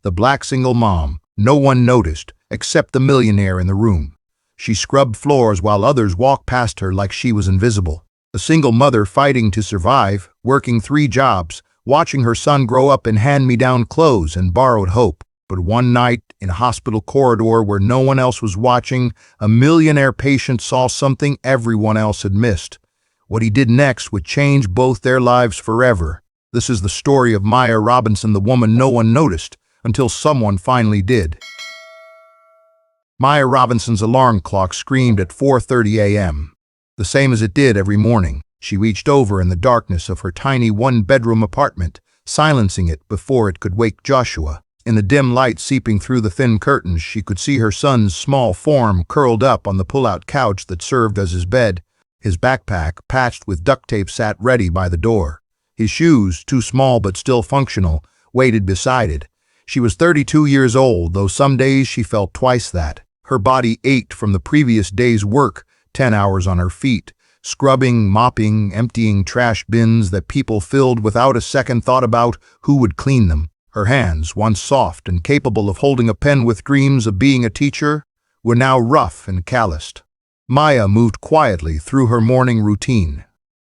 The black single mom. No one noticed, except the millionaire in the room. She scrubbed floors while others walked past her like she was invisible. A single mother fighting to survive, working 3 jobs, watching her son grow up in hand-me-down clothes and borrowed hope. But one night, in a hospital corridor where no one else was watching, a millionaire patient saw something everyone else had missed. What he did next would change both their lives forever. This is the story of Maya Robinson, the woman no one noticed, until someone finally did. Maya Robinson's alarm clock screamed at 4:30 a.m. The same as it did every morning. She reached over in the darkness of her tiny one-bedroom apartment, silencing it before it could wake Joshua. In the dim light seeping through the thin curtains, she could see her son's small form curled up on the pull-out couch that served as his bed. His backpack, patched with duct tape, sat ready by the door. His shoes, too small but still functional, waited beside it. She was 32 years old, though some days she felt twice that. Her body ached from the previous day's work, 10 hours on her feet, scrubbing, mopping, emptying trash bins that people filled without a second thought about who would clean them. Her hands, once soft and capable of holding a pen with dreams of being a teacher, were now rough and calloused. Maya moved quietly through her morning routine.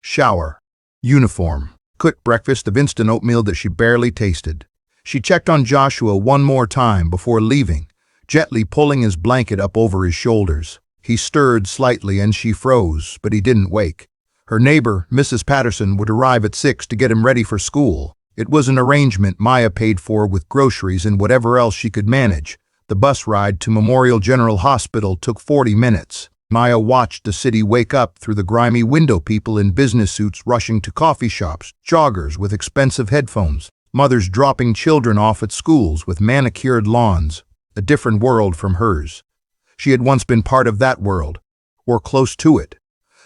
Shower, uniform, quick breakfast of instant oatmeal that she barely tasted. She checked on Joshua one more time before leaving, gently pulling his blanket up over his shoulders. He stirred slightly and she froze, but he didn't wake. Her neighbor, Mrs. Patterson, would arrive at 6 to get him ready for school. It was an arrangement Maya paid for with groceries and whatever else she could manage. The bus ride to Memorial General Hospital took 40 minutes. Maya watched the city wake up through the grimy window, people in business suits rushing to coffee shops, joggers with expensive headphones, mothers dropping children off at schools with manicured lawns. A different world from hers. She had once been part of that world, or close to it.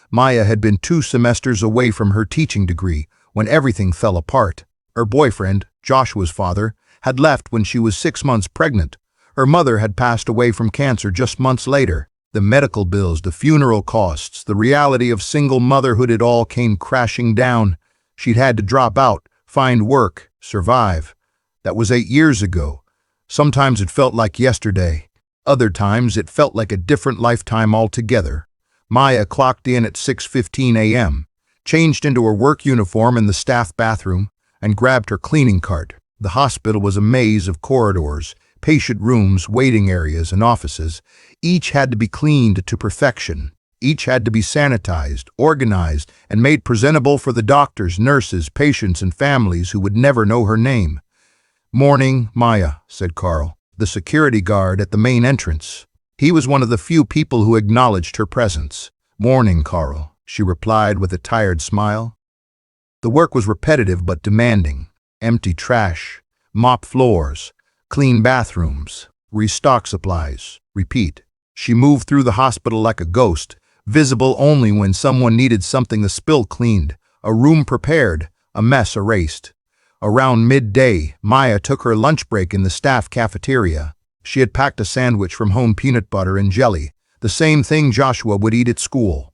Maya had been 2 semesters away from her teaching degree when everything fell apart. Her boyfriend, Joshua's father, had left when she was 6 months pregnant. Her mother had passed away from cancer just months later. The medical bills, the funeral costs, the reality of single motherhood, it all came crashing down. She'd had to drop out, find work, survive. That was 8 years ago. Sometimes it felt like yesterday. Other times it felt like a different lifetime altogether. Maya clocked in at 6:15 a.m., changed into her work uniform in the staff bathroom, and grabbed her cleaning cart. The hospital was a maze of corridors, patient rooms, waiting areas, and offices. Each had to be cleaned to perfection. Each had to be sanitized, organized, and made presentable for the doctors, nurses, patients, and families who would never know her name. "Morning, Maya," said Carl, the security guard at the main entrance. He was one of the few people who acknowledged her presence. "Morning, Carl," she replied with a tired smile. The work was repetitive but demanding. Empty trash, mop floors, clean bathrooms, restock supplies, repeat. She moved through the hospital like a ghost, visible only when someone needed something, a spill cleaned, a room prepared, a mess erased. Around midday, Maya took her lunch break in the staff cafeteria. She had packed a sandwich from home, peanut butter and jelly, the same thing Joshua would eat at school.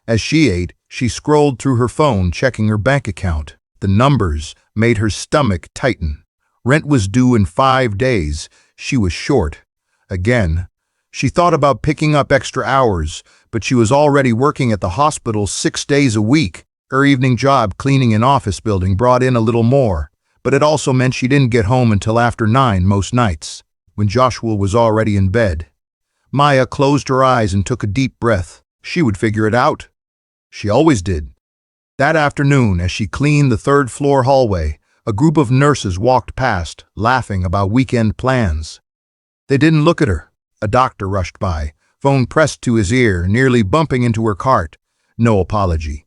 As she ate, she scrolled through her phone, checking her bank account. The numbers made her stomach tighten. Rent was due in 5 days. She was short. Again. She thought about picking up extra hours, but she was already working at the hospital 6 days a week. Her evening job, cleaning an office building, brought in a little more, but it also meant she didn't get home until after 9 most nights, when Joshua was already in bed. Maya closed her eyes and took a deep breath. She would figure it out. She always did. That afternoon, as she cleaned the 3rd-floor hallway, a group of nurses walked past, laughing about weekend plans. They didn't look at her. A doctor rushed by, phone pressed to his ear, nearly bumping into her cart. No apology.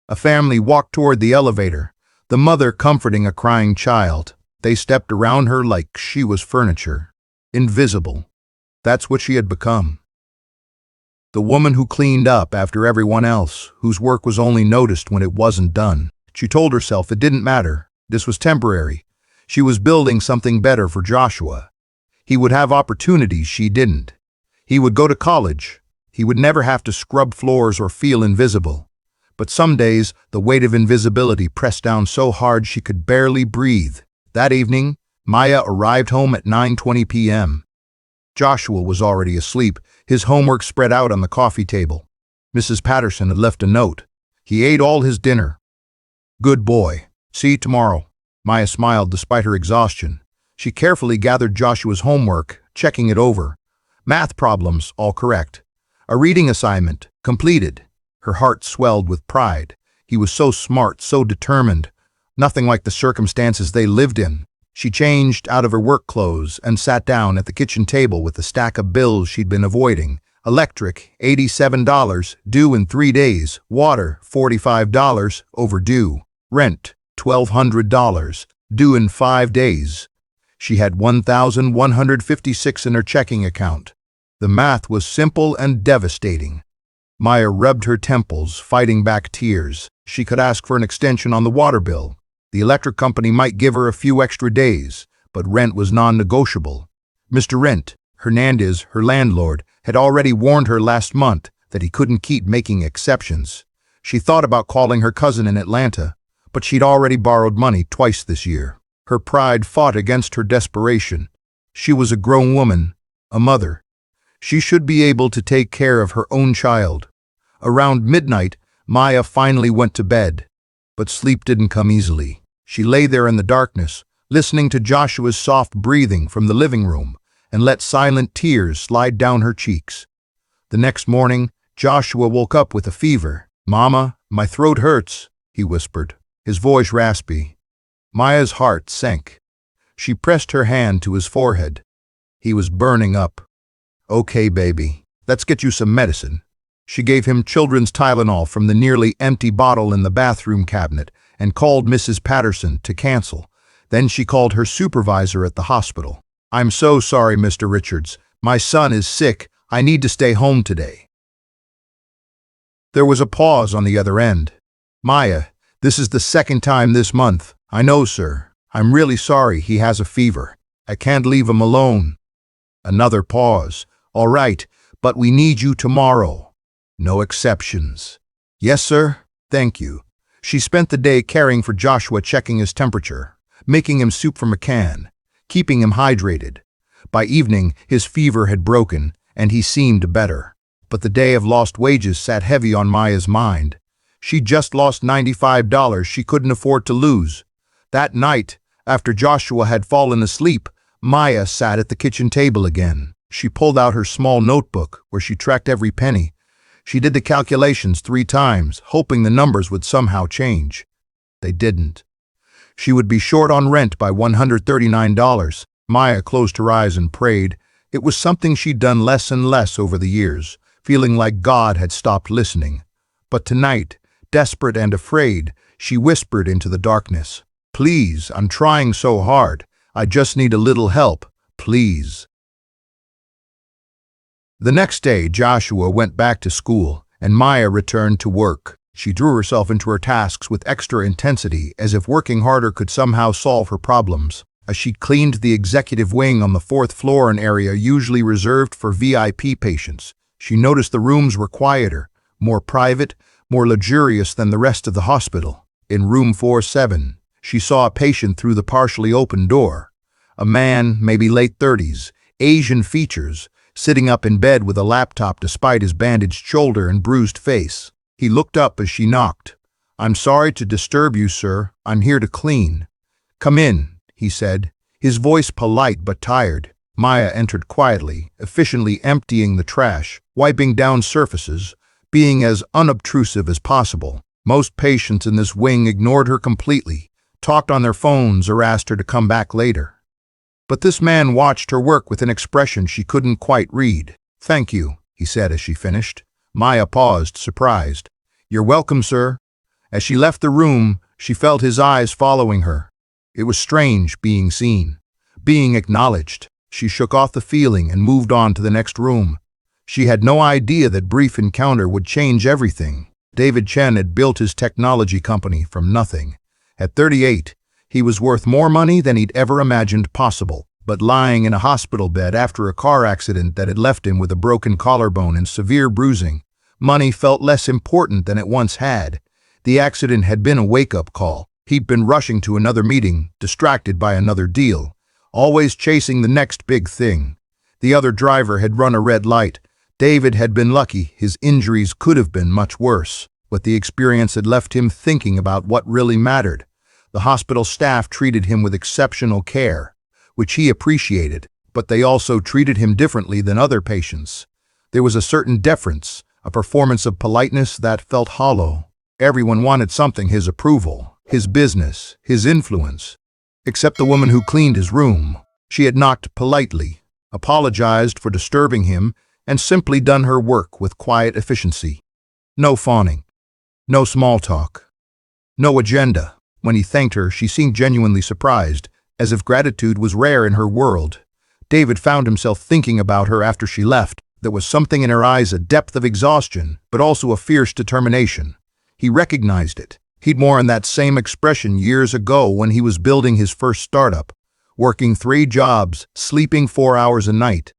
A family walked toward the elevator, the mother comforting a crying child. They stepped around her like she was furniture. Invisible. That's what she had become. The woman who cleaned up after everyone else, whose work was only noticed when it wasn't done. She told herself it didn't matter. This was temporary. She was building something better for Joshua. He would have opportunities she didn't. He would go to college. He would never have to scrub floors or feel invisible. But some days, the weight of invisibility pressed down so hard she could barely breathe. That evening, Maya arrived home at 9:20 p.m. Joshua was already asleep, his homework spread out on the coffee table. Mrs. Patterson had left a note. He ate all his dinner. Good boy. See you tomorrow. Maya smiled despite her exhaustion. She carefully gathered Joshua's homework, checking it over. Math problems, all correct. A reading assignment, completed. Her heart swelled with pride. He was so smart, so determined. Nothing like the circumstances they lived in. She changed out of her work clothes and sat down at the kitchen table with the stack of bills she'd been avoiding. Electric, $87, due in 3 days. Water, $45, overdue. Rent, $1,200, due in 5 days. She had $1,156 in her checking account. The math was simple and devastating. Maya rubbed her temples, fighting back tears. She could ask for an extension on the water bill. The electric company might give her a few extra days, but rent was non-negotiable. Mr. Rent, Hernandez, her landlord, had already warned her last month that he couldn't keep making exceptions. She thought about calling her cousin in Atlanta, but she'd already borrowed money twice this year. Her pride fought against her desperation. She was a grown woman, a mother. She should be able to take care of her own child. Around midnight, Maya finally went to bed, but sleep didn't come easily. She lay there in the darkness, listening to Joshua's soft breathing from the living room, and let silent tears slide down her cheeks. The next morning, Joshua woke up with a fever. "Mama, my throat hurts," he whispered, his voice raspy. Maya's heart sank. She pressed her hand to his forehead. He was burning up. "Okay, baby, let's get you some medicine." She gave him children's Tylenol from the nearly empty bottle in the bathroom cabinet and called Mrs. Patterson to cancel. Then she called her supervisor at the hospital. "I'm so sorry, Mr. Richards. My son is sick. I need to stay home today." There was a pause on the other end. "Maya, this is the second time this month." "I know, sir. I'm really sorry. He has a fever. I can't leave him alone." Another pause. "All right, but we need you tomorrow. No exceptions." "Yes, sir. Thank you." She spent the day caring for Joshua, checking his temperature, making him soup from a can, keeping him hydrated. By evening, his fever had broken, and he seemed better. But the day of lost wages sat heavy on Maya's mind. She'd just lost $95 she couldn't afford to lose. That night, after Joshua had fallen asleep, Maya sat at the kitchen table again. She pulled out her small notebook where she tracked every penny. She did the calculations 3 times, hoping the numbers would somehow change. They didn't. She would be short on rent by $139. Maya closed her eyes and prayed. It was something she'd done less and less over the years, feeling like God had stopped listening. But tonight, desperate and afraid, she whispered into the darkness, "Please, I'm trying so hard. I just need a little help. Please." The next day, Joshua went back to school, and Maya returned to work. She drew herself into her tasks with extra intensity, as if working harder could somehow solve her problems. As she cleaned the executive wing on the 4th floor, an area usually reserved for VIP patients, she noticed the rooms were quieter, more private, more luxurious than the rest of the hospital. In room 47, she saw a patient through the partially open door. A man, maybe late 30s, Asian features, sitting up in bed with a laptop despite his bandaged shoulder and bruised face. He looked up as she knocked. "I'm sorry to disturb you, sir. I'm here to clean." "Come in," he said, his voice polite but tired. Maya entered quietly, efficiently emptying the trash, wiping down surfaces, being as unobtrusive as possible. Most patients in this wing ignored her completely, talked on their phones, or asked her to come back later. But this man watched her work with an expression she couldn't quite read. "Thank you," he said as she finished. Maya paused, surprised. "You're welcome, sir." As she left the room, she felt his eyes following her. It was strange being seen, being acknowledged. She shook off the feeling and moved on to the next room. She had no idea that brief encounter would change everything. David Chen had built his technology company from nothing. At 38, he was worth more money than he'd ever imagined possible. But lying in a hospital bed after a car accident that had left him with a broken collarbone and severe bruising, money felt less important than it once had. The accident had been a wake-up call. He'd been rushing to another meeting, distracted by another deal, always chasing the next big thing. The other driver had run a red light. David had been lucky. His injuries could have been much worse, but the experience had left him thinking about what really mattered. The hospital staff treated him with exceptional care, which he appreciated, but they also treated him differently than other patients. There was a certain deference, a performance of politeness that felt hollow. Everyone wanted something: his approval, his business, his influence. Except the woman who cleaned his room. She had knocked politely, apologized for disturbing him, and simply done her work with quiet efficiency. No fawning, no small talk, no agenda. When he thanked her, she seemed genuinely surprised, as if gratitude was rare in her world. David found himself thinking about her after she left. There was something in her eyes, a depth of exhaustion, but also a fierce determination. He recognized it. He'd worn that same expression years ago when he was building his first startup, working 3 jobs, sleeping 4 hours a night.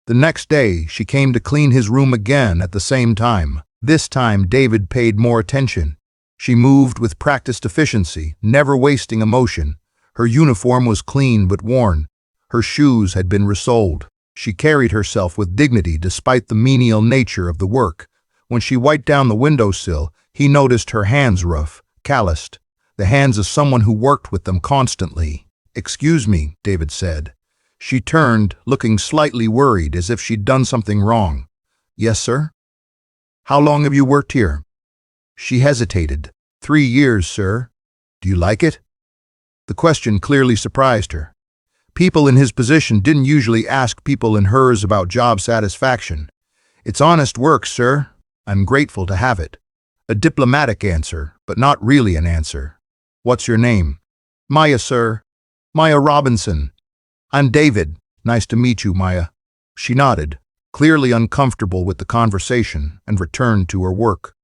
The next day, she came to clean his room again at the same time. This time, David paid more attention. She moved with practiced efficiency, never wasting emotion. Her uniform was clean but worn. Her shoes had been resoled. She carried herself with dignity despite the menial nature of the work. When she wiped down the windowsill, he noticed her hands rough, calloused, the hands of someone who worked with them constantly. "Excuse me," David said. She turned, looking slightly worried, as if she'd done something wrong. "Yes, sir?" "How long have you worked here?" She hesitated. 3 years, sir." "Do you like it?" The question clearly surprised her. People in his position didn't usually ask people in hers about job satisfaction. "It's honest work, sir. I'm grateful to have it." A diplomatic answer, but not really an answer. "What's your name?" "Maya, sir. Maya Robinson." "I'm David. Nice to meet you, Maya." She nodded, clearly uncomfortable with the conversation, and returned to her work.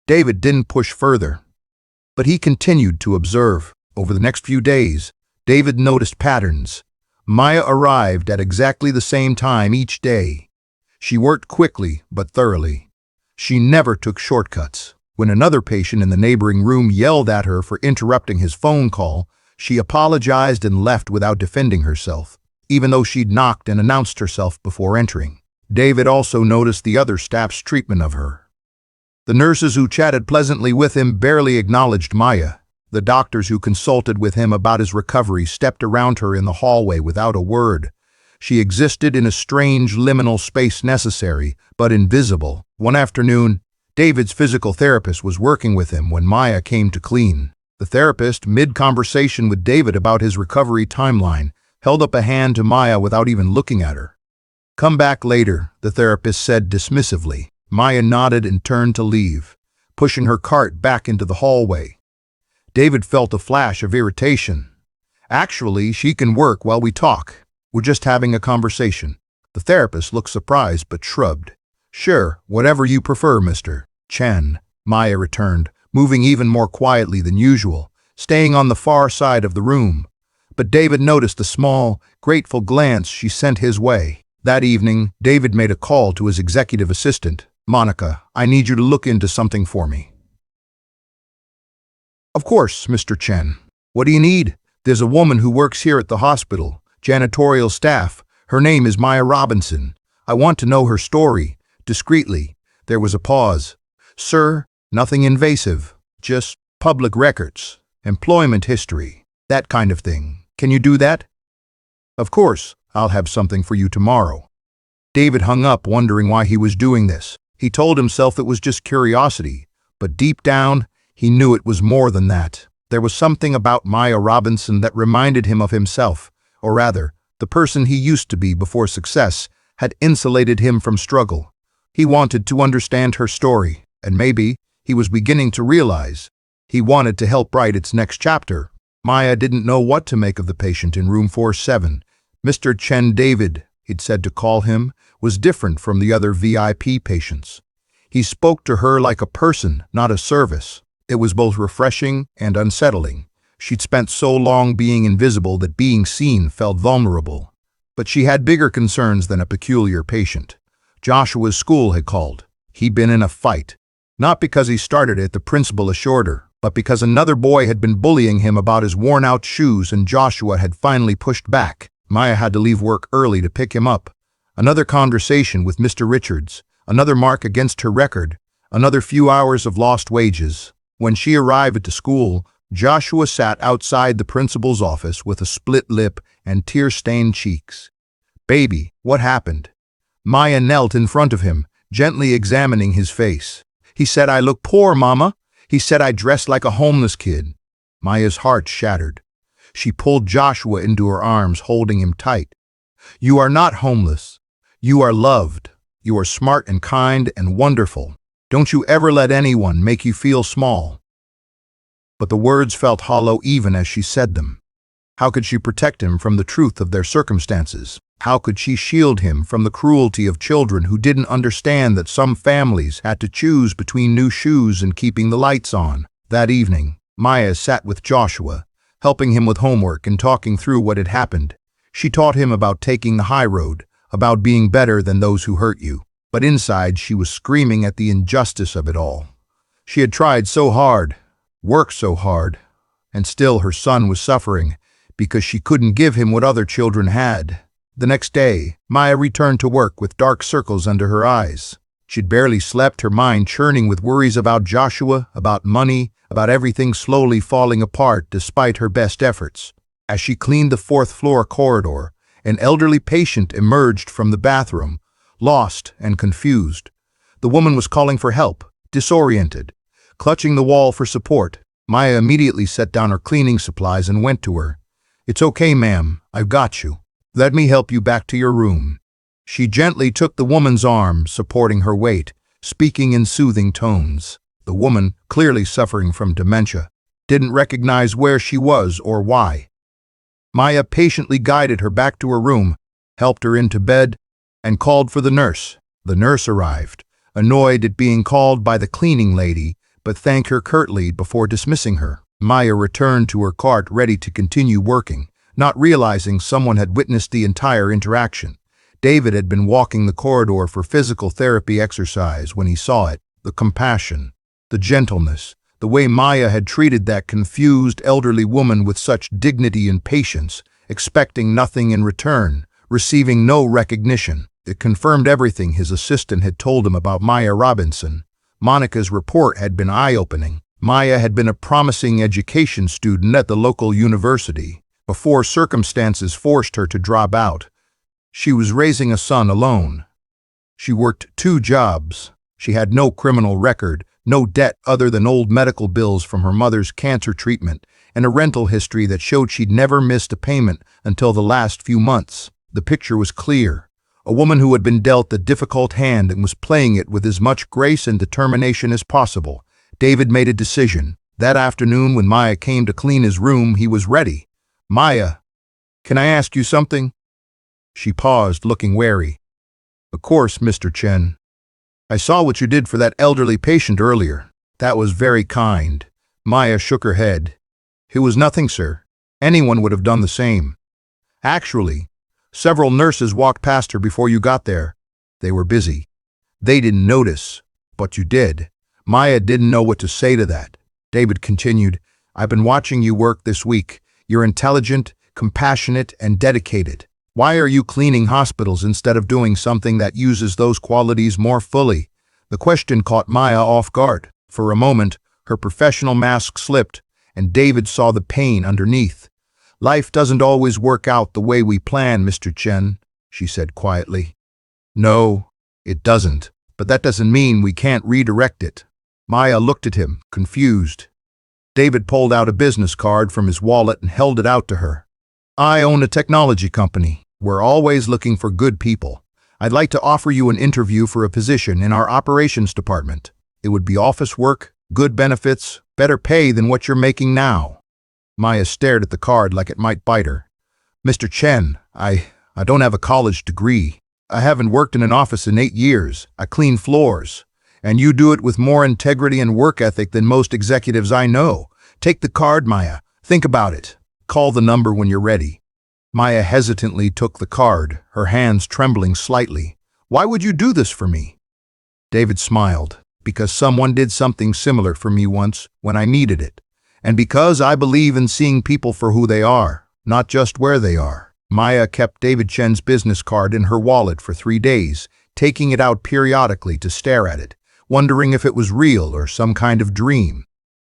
David didn't push further, but he continued to observe. Over the next few days, David noticed patterns. Maya arrived at exactly the same time each day. She worked quickly but thoroughly. She never took shortcuts. When another patient in the neighboring room yelled at her for interrupting his phone call, she apologized and left without defending herself, even though she'd knocked and announced herself before entering. David also noticed the other staff's treatment of her. The nurses who chatted pleasantly with him barely acknowledged Maya. The doctors who consulted with him about his recovery stepped around her in the hallway without a word. She existed in a strange liminal space, necessary but invisible. One afternoon, David's physical therapist was working with him when Maya came to clean. The therapist, mid-conversation with David about his recovery timeline, held up a hand to Maya without even looking at her. "Come back later," the therapist said dismissively. Maya nodded and turned to leave, pushing her cart back into the hallway. David felt a flash of irritation. "Actually, she can work while we talk. We're just having a conversation." The therapist looked surprised but shrugged. "Sure, whatever you prefer, Mr. Chen," Maya returned, moving even more quietly than usual, staying on the far side of the room. But David noticed the small, grateful glance she sent his way. That evening, David made a call to his executive assistant. "Monica, I need you to look into something for me." "Of course, Mr. Chen. What do you need?" "There's a woman who works here at the hospital, janitorial staff. Her name is Maya Robinson. I want to know her story." Discreetly, there was a pause. "Sir, nothing invasive. Just public records, employment history, that kind of thing. Can you do that?" "Of course, I'll have something for you tomorrow." David hung up, wondering why he was doing this. He told himself it was just curiosity, but deep down, he knew it was more than that. There was something about Maya Robinson that reminded him of himself, or rather, the person he used to be before success had insulated him from struggle. He wanted to understand her story, and maybe, he was beginning to realize, he wanted to help write its next chapter. Maya didn't know what to make of the patient in room 47. Mr. Chen. David, he'd said to call him, was different from the other VIP patients. He spoke to her like a person, not a service. It was both refreshing and unsettling. She'd spent so long being invisible that being seen felt vulnerable. But she had bigger concerns than a peculiar patient. Joshua's school had called. He'd been in a fight. Not because he started it, the principal assured her, but because another boy had been bullying him about his worn-out shoes and Joshua had finally pushed back. Maya had to leave work early to pick him up. Another conversation with Mr. Richards, another mark against her record, another few hours of lost wages. When she arrived at the school, Joshua sat outside the principal's office with a split lip and tear-stained cheeks. "Baby, what happened?" Maya knelt in front of him, gently examining his face. "He said I look poor, Mama. He said I dressed like a homeless kid." Maya's heart shattered. She pulled Joshua into her arms, holding him tight. "You are not homeless. You are loved. You are smart and kind and wonderful. Don't you ever let anyone make you feel small." But the words felt hollow even as she said them. How could she protect him from the truth of their circumstances? How could she shield him from the cruelty of children who didn't understand that some families had to choose between new shoes and keeping the lights on? That evening, Maya sat with Joshua, helping him with homework and talking through what had happened. She taught him about taking the high road, about being better than those who hurt you. But inside, she was screaming at the injustice of it all. She had tried so hard, worked so hard, and still her son was suffering because she couldn't give him what other children had. The next day, Maya returned to work with dark circles under her eyes. She'd barely slept, her mind churning with worries about Joshua, about money, about everything slowly falling apart despite her best efforts. As she cleaned the fourth-floor corridor, an elderly patient emerged from the bathroom, lost and confused. The woman was calling for help, disoriented, clutching the wall for support. Maya immediately set down her cleaning supplies and went to her. "It's okay, ma'am. I've got you. Let me help you back to your room." She gently took the woman's arm, supporting her weight, speaking in soothing tones. The woman, clearly suffering from dementia, didn't recognize where she was or why. Maya patiently guided her back to her room, helped her into bed, and called for the nurse. The nurse arrived, annoyed at being called by the cleaning lady, but thanked her curtly before dismissing her. Maya returned to her cart ready to continue working, not realizing someone had witnessed the entire interaction. David had been walking the corridor for physical therapy exercise when he saw it. The compassion, the gentleness, the way Maya had treated that confused elderly woman with such dignity and patience, expecting nothing in return, receiving no recognition. It confirmed everything his assistant had told him about Maya Robinson. Monica's report had been eye-opening. Maya had been a promising education student at the local university before circumstances forced her to drop out. She was raising a son alone. She worked 2 jobs. She had no criminal record, no debt other than old medical bills from her mother's cancer treatment, and a rental history that showed she'd never missed a payment until the last few months. The picture was clear. A woman who had been dealt a difficult hand and was playing it with as much grace and determination as possible. David made a decision. That afternoon when Maya came to clean his room, he was ready. "Maya, can I ask you something?" She paused, looking wary. "Of course, Mr. Chen. I saw what you did for that elderly patient earlier. That was very kind." Maya shook her head. "It was nothing, sir. Anyone would have done the same. Actually, several nurses walked past her before you got there. They were busy. They didn't notice, but you did." Maya didn't know what to say to that. David continued, "I've been watching you work this week. You're intelligent, compassionate, and dedicated. Why are you cleaning hospitals instead of doing something that uses those qualities more fully?" The question caught Maya off guard. For a moment, her professional mask slipped, and David saw the pain underneath. "Life doesn't always work out the way we plan, Mr. Chen," she said quietly. "No, it doesn't. But that doesn't mean we can't redirect it." Maya looked at him, confused. David pulled out a business card from his wallet and held it out to her. "I own a technology company. We're always looking for good people. I'd like to offer you an interview for a position in our operations department. It would be office work, good benefits, better pay than what you're making now." Maya stared at the card like it might bite her. "Mr. Chen, I don't have a college degree. I haven't worked in an office in 8 years. I clean floors. And you do it with more integrity and work ethic than most executives I know. Take the card, Maya. Think about it. Call the number when you're ready." Maya hesitantly took the card, her hands trembling slightly. "Why would you do this for me?" David smiled. "Because someone did something similar for me once when I needed it. And because I believe in seeing people for who they are, not just where they are." Maya kept David Chen's business card in her wallet for 3 days, taking it out periodically to stare at it, wondering if it was real or some kind of dream.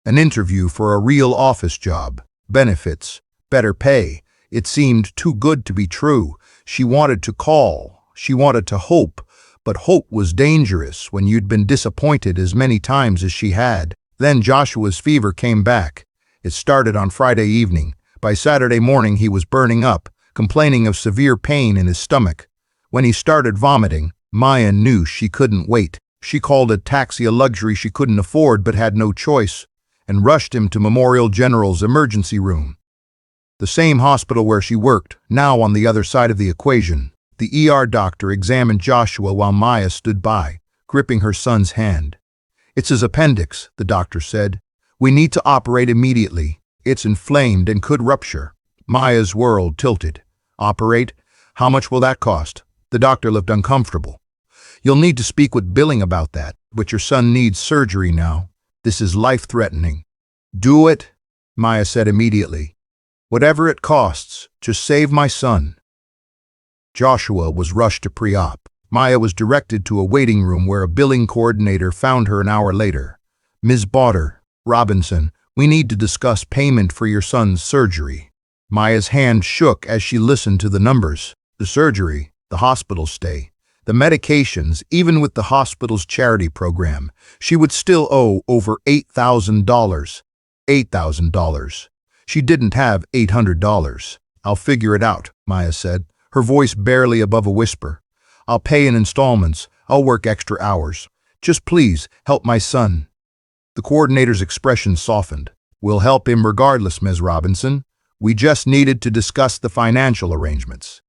An interview for a real office job, benefits, better pay. It seemed too good to be true. She wanted to call. She wanted to hope. But hope was dangerous when you'd been disappointed as many times as she had. Then Joshua's fever came back. It started on Friday evening. By Saturday morning he was burning up, complaining of severe pain in his stomach. When he started vomiting, Maya knew she couldn't wait. She called a taxi, a luxury she couldn't afford but had no choice, and rushed him to Memorial General's emergency room. The same hospital where she worked, now on the other side of the equation. The ER doctor examined Joshua while Maya stood by, gripping her son's hand. "It's his appendix," the doctor said. "We need to operate immediately. It's inflamed and could rupture." Maya's world tilted. "Operate? How much will that cost?" The doctor looked uncomfortable. "You'll need to speak with billing about that, but your son needs surgery now. This is life-threatening." "Do it," Maya said immediately. "Whatever it costs, just save my son." Joshua was rushed to pre-op. Maya was directed to a waiting room where a billing coordinator found her an hour later. "Ms. Robinson, we need to discuss payment for your son's surgery." Maya's hand shook as she listened to the numbers. The surgery, the hospital stay, the medications, even with the hospital's charity program, she would still owe over $8,000. $8,000. She didn't have $800. "I'll figure it out," Maya said, her voice barely above a whisper. "I'll pay in installments. I'll work extra hours. Just please help my son." The coordinator's expression softened. "We'll help him regardless, Ms. Robinson. We just needed to discuss the financial arrangements."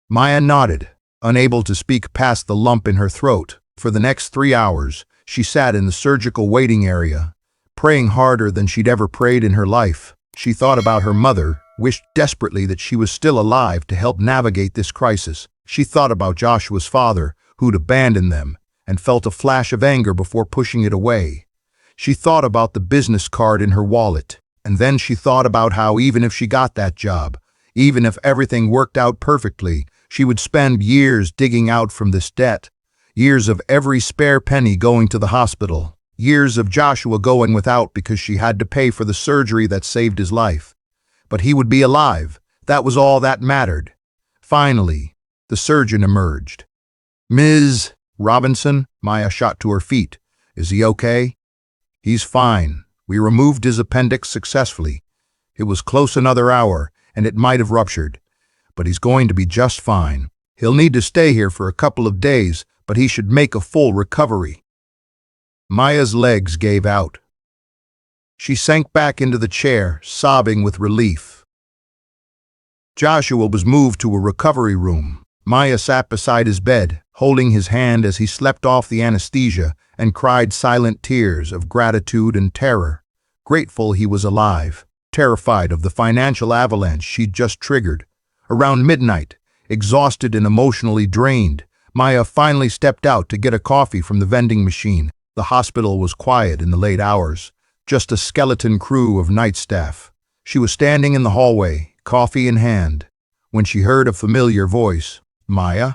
Maya nodded, unable to speak past the lump in her throat. For the next 3 hours, she sat in the surgical waiting area, praying harder than she'd ever prayed in her life. She thought about her mother, wished desperately that she was still alive to help navigate this crisis. She thought about Joshua's father, who'd abandoned them, and felt a flash of anger before pushing it away. She thought about the business card in her wallet, and then she thought about how even if she got that job, even if everything worked out perfectly, she would spend years digging out from this debt, years of every spare penny going to the hospital, years of Joshua going without because she had to pay for the surgery that saved his life. But he would be alive. That was all that mattered. Finally, the surgeon emerged. "Ms. Robinson," Maya shot to her feet. "Is he okay?" "He's fine. We removed his appendix successfully. It was close another hour, and it might have ruptured. But he's going to be just fine. He'll need to stay here for a couple of days, but he should make a full recovery." Maya's legs gave out. She sank back into the chair, sobbing with relief. Joshua was moved to a recovery room. Maya sat beside his bed, holding his hand as he slept off the anesthesia, and cried silent tears of gratitude and terror. Grateful he was alive, terrified of the financial avalanche she'd just triggered. Around midnight, exhausted and emotionally drained, Maya finally stepped out to get a coffee from the vending machine. The hospital was quiet in the late hours, just a skeleton crew of night staff. She was standing in the hallway, coffee in hand, when she heard a familiar voice. "Maya?"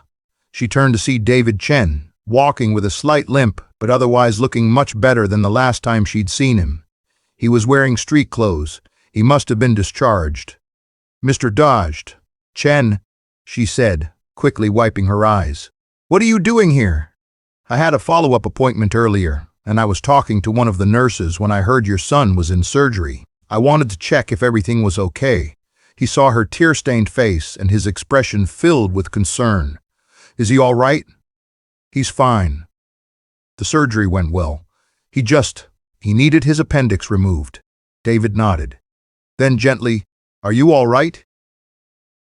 She turned to see David Chen, walking with a slight limp, but otherwise looking much better than the last time she'd seen him. He was wearing street clothes. He must have been discharged. "Mr. Dodged." "Chen," she said, quickly wiping her eyes. "What are you doing here?" "I had a follow-up appointment earlier, and I was talking to one of the nurses when I heard your son was in surgery. I wanted to check if everything was okay." He saw her tear-stained face, and his expression filled with concern. "Is he all right?" "He's fine. The surgery went well. He needed his appendix removed." David nodded. Then gently, "Are you all right?"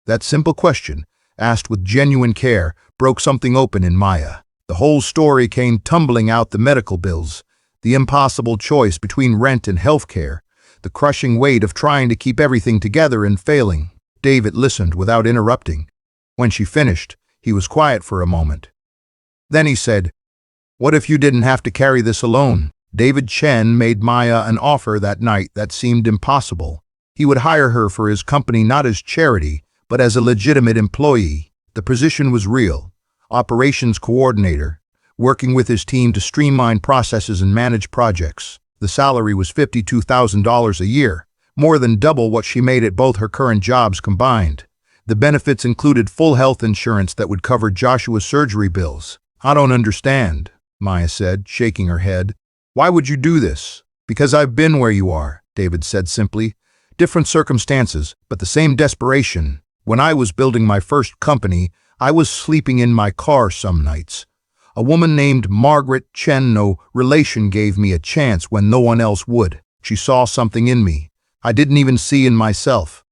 That simple question, asked with genuine care, broke something open in Maya. The whole story came tumbling out: the medical bills, the impossible choice between rent and health care, the crushing weight of trying to keep everything together and failing. David listened without interrupting. When she finished, he was quiet for a moment. Then he said, "What if you didn't have to carry this alone?" David Chen made Maya an offer that night that seemed impossible. He would hire her for his company not as charity, but as a legitimate employee. The position was real. Operations coordinator, working with his team to streamline processes and manage projects. The salary was $52,000 a year, more than double what she made at both her current jobs combined. The benefits included full health insurance that would cover Joshua's surgery bills. "I don't understand," Maya said, shaking her head. "Why would you do this?" "Because I've been where you are," David said simply. "Different circumstances, but the same desperation. When I was building my first company, I was sleeping in my car some nights. A woman named Margaret Chen, no relation, gave me a chance when no one else would. She saw something in me I didn't even see in myself.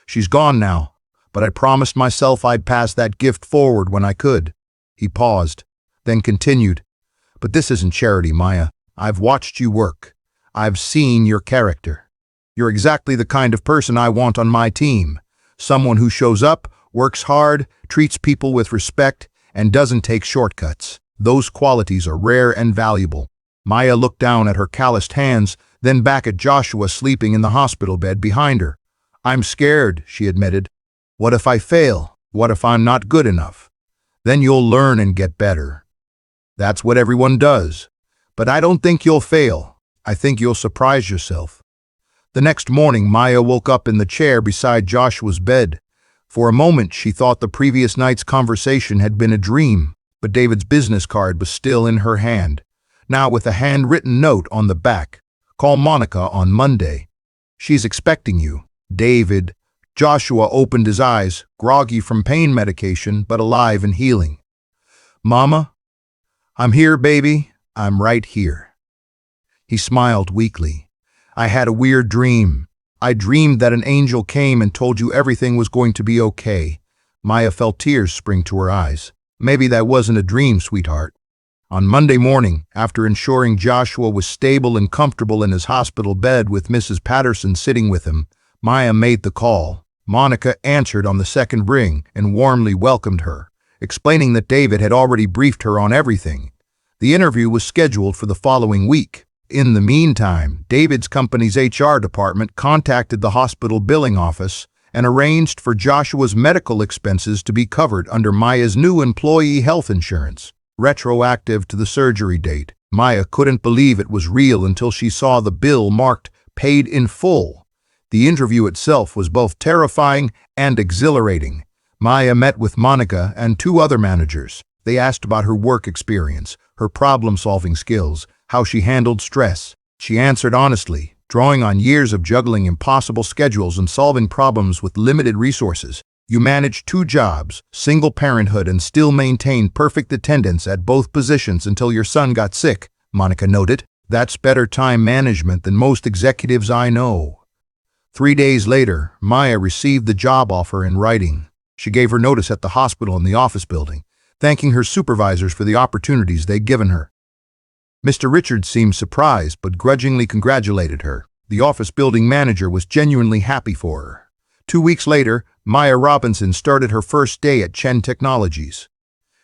She's gone now, but I promised myself I'd pass that gift forward when I could." He paused, then continued, "But this isn't charity, Maya. I've watched you work. I've seen your character. You're exactly the kind of person I want on my team. Someone who shows up, works hard, treats people with respect, and doesn't take shortcuts. Those qualities are rare and valuable." Maya looked down at her calloused hands, then back at Joshua sleeping in the hospital bed behind her. "I'm scared," she admitted. "What if I fail? What if I'm not good enough? Then you'll learn and get better. That's what everyone does. But I don't think you'll fail. I think you'll surprise yourself." The next morning, Maya woke up in the chair beside Joshua's bed. For a moment, she thought the previous night's conversation had been a dream, but David's business card was still in her hand, now with a handwritten note on the back. "Call Monica on Monday. She's expecting you. David." Joshua opened his eyes, groggy from pain medication, but alive and healing. "Mama? I'm here, baby. I'm right here." He smiled weakly. "I had a weird dream. I dreamed that an angel came and told you everything was going to be okay." Maya felt tears spring to her eyes. "Maybe that wasn't a dream, sweetheart." On Monday morning, after ensuring Joshua was stable and comfortable in his hospital bed with Mrs. Patterson sitting with him, Maya made the call. Monica answered on the second ring and warmly welcomed her, explaining that David had already briefed her on everything. The interview was scheduled for the following week. In the meantime, David's company's HR department contacted the hospital billing office and arranged for Joshua's medical expenses to be covered under Maya's new employee health insurance, retroactive to the surgery date. Maya couldn't believe it was real until she saw the bill marked "paid in full." The interview itself was both terrifying and exhilarating. Maya met with Monica and two other managers. They asked about her work experience, her problem-solving skills, how she handled stress. She answered honestly, drawing on years of juggling impossible schedules and solving problems with limited resources. "You managed 2 jobs, single parenthood, and still maintained perfect attendance at both positions until your son got sick," Monica noted. "That's better time management than most executives I know." 3 days later, Maya received the job offer in writing. She gave her notice at the hospital in the office building, thanking her supervisors for the opportunities they'd given her. Mr. Richards seemed surprised but grudgingly congratulated her. The office building manager was genuinely happy for her. 2 weeks later, Maya Robinson started her first day at Chen Technologies.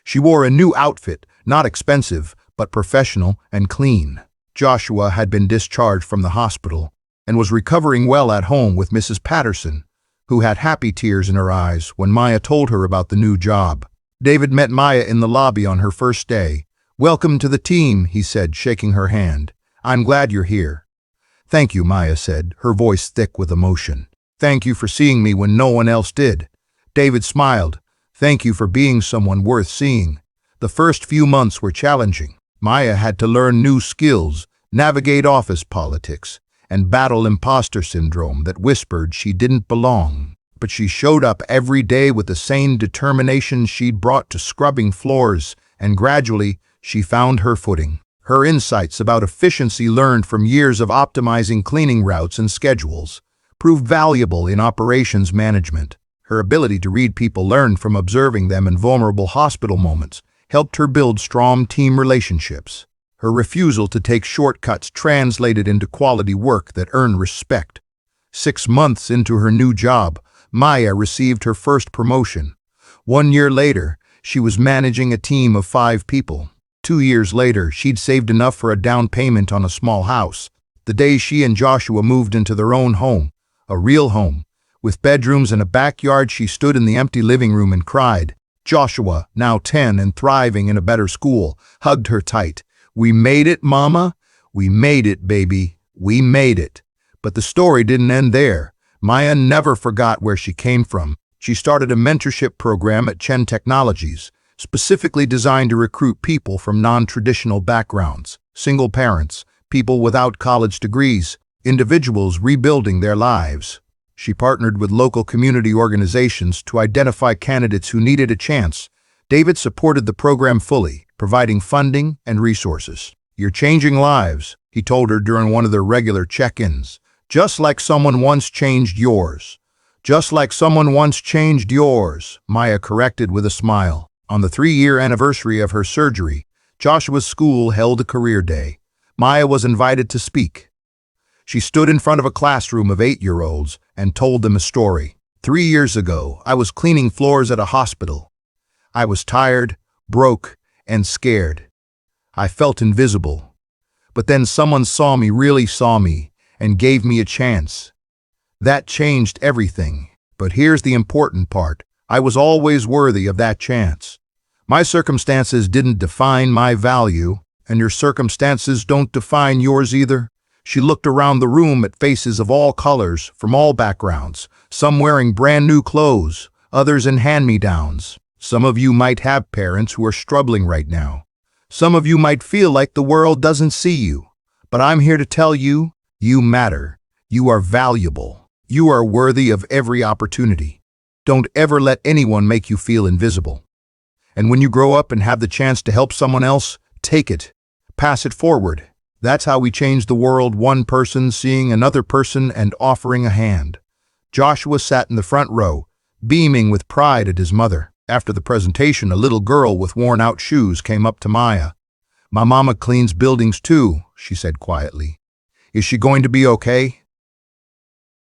She wore a new outfit, not expensive, but professional and clean. Joshua had been discharged from the hospital and was recovering well at home with Mrs. Patterson, who had happy tears in her eyes when Maya told her about the new job. David met Maya in the lobby on her first day. "Welcome to the team," he said, shaking her hand. "I'm glad you're here." "Thank you," Maya said, her voice thick with emotion. "Thank you for seeing me when no one else did." David smiled. "Thank you for being someone worth seeing." The first few months were challenging. Maya had to learn new skills, navigate office politics, and battle imposter syndrome that whispered she didn't belong. But she showed up every day with the same determination she'd brought to scrubbing floors, and gradually she found her footing. Her insights about efficiency, learned from years of optimizing cleaning routes and schedules, proved valuable in operations management. Her ability to read people, learned from observing them in vulnerable hospital moments, helped her build strong team relationships. Her refusal to take shortcuts translated into quality work that earned respect. 6 months into her new job, Maya received her first promotion. 1 year later, she was managing a team of 5 people. 2 years later, she'd saved enough for a down payment on a small house. The day she and Joshua moved into their own home, a real home, With bedrooms and a backyard, she stood in the empty living room and cried. Joshua, now 10 and thriving in a better school, hugged her tight. "We made it, Mama. We made it, baby. We made it." But the story didn't end there. Maya never forgot where she came from. She started a mentorship program at Chen Technologies, specifically designed to recruit people from non-traditional backgrounds, single parents, people without college degrees, individuals rebuilding their lives. She partnered with local community organizations to identify candidates who needed a chance. David supported the program fully, providing funding and resources. "You're changing lives," he told her during one of their regular check-ins. "Just like someone once changed yours." "Just like someone once changed yours," Maya corrected with a smile. On the 3-year anniversary of her surgery, Joshua's school held a career day. Maya was invited to speak. She stood in front of a classroom of 8-year-olds and told them a story. "3 years ago, I was cleaning floors at a hospital. I was tired, broke, and scared. I felt invisible. But then someone saw me, really saw me, and gave me a chance. That changed everything. But here's the important part. I was always worthy of that chance. My circumstances didn't define my value, and your circumstances don't define yours either." She looked around the room at faces of all colors, from all backgrounds, some wearing brand new clothes, others in hand-me-downs. Some of you might have parents who are struggling right now. Some of you might feel like the world doesn't see you. But I'm here to tell you, you matter. You are valuable. You are worthy of every opportunity. Don't ever let anyone make you feel invisible. And when you grow up and have the chance to help someone else, take it. Pass it forward. That's how we change the world, one person seeing another person and offering a hand. Joshua sat in the front row, beaming with pride at his mother. After the presentation, a little girl with worn-out shoes came up to Maya. "My mama cleans buildings too," she said quietly. "Is she going to be okay?"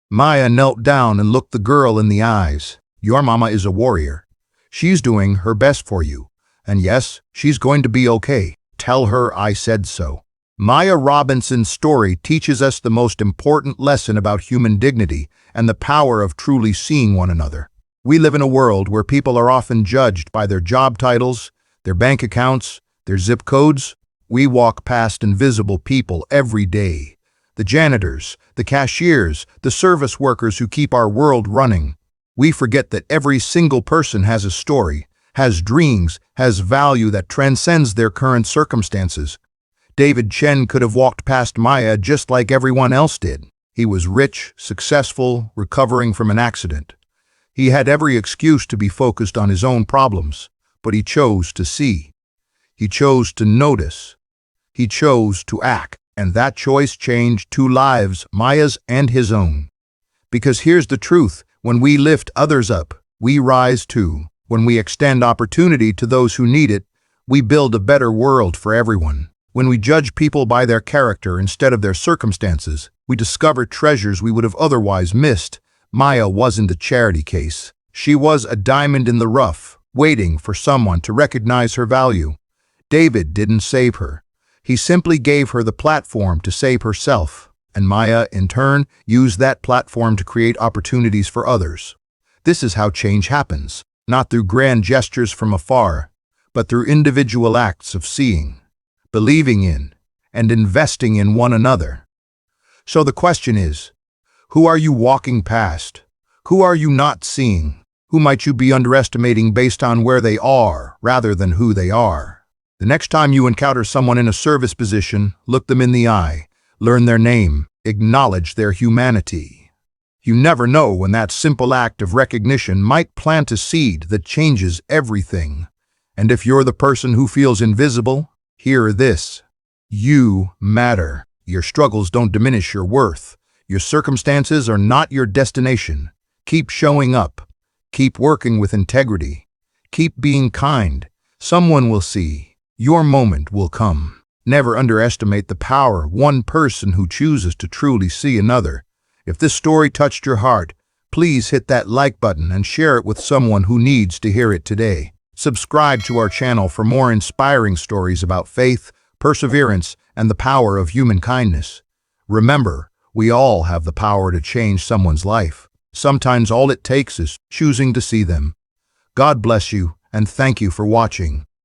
Maya knelt down and looked the girl in the eyes. "Your mama is a warrior. She's doing her best for you. And yes, she's going to be okay. Tell her I said so." Maya Robinson's story teaches us the most important lesson about human dignity and the power of truly seeing one another. We live in a world where people are often judged by their job titles, their bank accounts, their zip codes. We walk past invisible people every day. The janitors, the cashiers, the service workers who keep our world running. We forget that every single person has a story, has dreams, has value that transcends their current circumstances. David Chen could have walked past Maya just like everyone else did. He was rich, successful, recovering from an accident. He had every excuse to be focused on his own problems, but he chose to see. He chose to notice. He chose to act. And that choice changed 2 lives, Maya's and his own. Because here's the truth, when we lift others up, we rise too. When we extend opportunity to those who need it, we build a better world for everyone. When we judge people by their character instead of their circumstances, we discover treasures we would have otherwise missed. Maya wasn't a charity case. She was a diamond in the rough, waiting for someone to recognize her value. David didn't save her. He simply gave her the platform to save herself, and Maya, in turn, used that platform to create opportunities for others. This is how change happens, not through grand gestures from afar, but through individual acts of seeing, believing in, and investing in one another. So the question is, who are you walking past? Who are you not seeing? Who might you be underestimating based on where they are rather than who they are? The next time you encounter someone in a service position, look them in the eye, learn their name, acknowledge their humanity. You never know when that simple act of recognition might plant a seed that changes everything. And if you're the person who feels invisible, hear this. You matter. Your struggles don't diminish your worth. Your circumstances are not your destination. Keep showing up. Keep working with integrity. Keep being kind. Someone will see. Your moment will come. Never underestimate the power of one person who chooses to truly see another. If this story touched your heart, please hit that like button and share it with someone who needs to hear it today. Subscribe to our channel for more inspiring stories about faith, perseverance, and the power of human kindness. Remember, we all have the power to change someone's life. Sometimes all it takes is choosing to see them. God bless you, and thank you for watching.